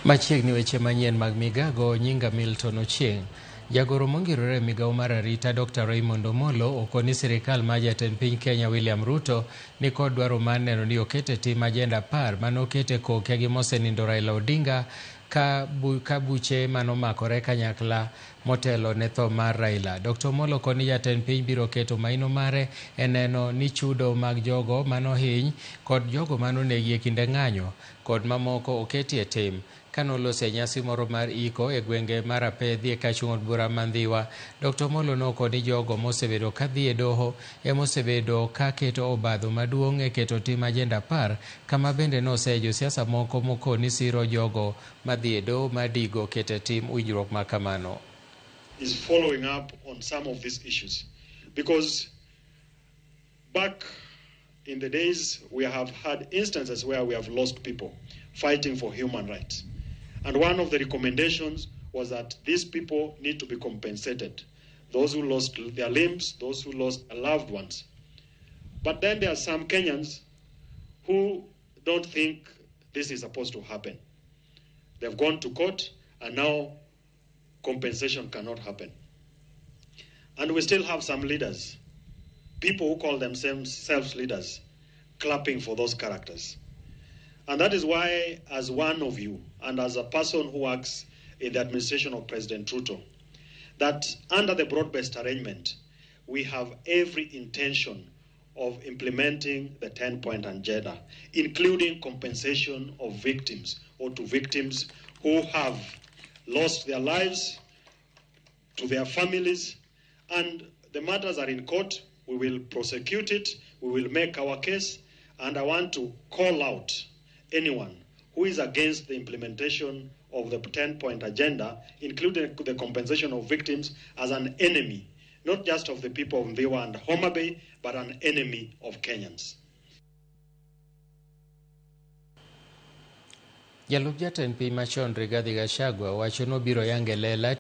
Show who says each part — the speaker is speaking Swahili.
Speaker 1: Machiegni weche manyien mag migago nyinga Milton Ochieng. Jagoro mongirore migao mar Arita Dr. Raymond Omollo okoni sirikal ma jatend piny Kenya William Ruto ni kod dwaro mar neno ni okete tim agenda 10 manokete koke gi mosenindo Raila Odinga ka buche manomakore kanyakla motelo ne tho mar Raila. Dr. Omollo koni jatend piny biro keto maino mare e neno ni chudo mag jogo manohiny kod jogo manonegi e kinde ng'anyo kod mamoko oketi e tim. Kanolose nyasi moro mar iko e gwenge mar Apedhi e kachung' od bura Mandhiwa, Dr. Omollo nokoni jogo mosebedo kadhi e doho mosebedo ka keto obadho maduong' e keto tim agenda 10 kama bende nose josiasa moko mokoni siro jogo madhi e doho madigo kete tim winjruok ma kamano.
Speaker 2: Is following up on some of these issues because back in the days we have had instances where we have lost people fighting for human rights. And one of the recommendations was that these people need to be compensated. Those who lost their limbs, those who lost their loved ones. But then there are some Kenyans who don't think this is supposed to happen. They've gone to court and now compensation cannot happen. And we still have some leaders, people who call themselves leaders, clapping for those characters. And that is why, as one of you, and as a person who works in the administration of President Ruto, that under the broad-based arrangement, we have every intention of implementing the 10-point agenda, including compensation of victims or to victims who have lost their lives, to their families, and the matters are in court. We will prosecute it, we will make our case, and I want to call out anyone who is against the implementation of the 10-point agenda, including the compensation of victims, as an enemy, not just of the people of Mandhiwa and Homa Bay, but an enemy of Kenyans.
Speaker 1: Jalup jatend piny machon Rigathi Gachagua wacho no biro yange lela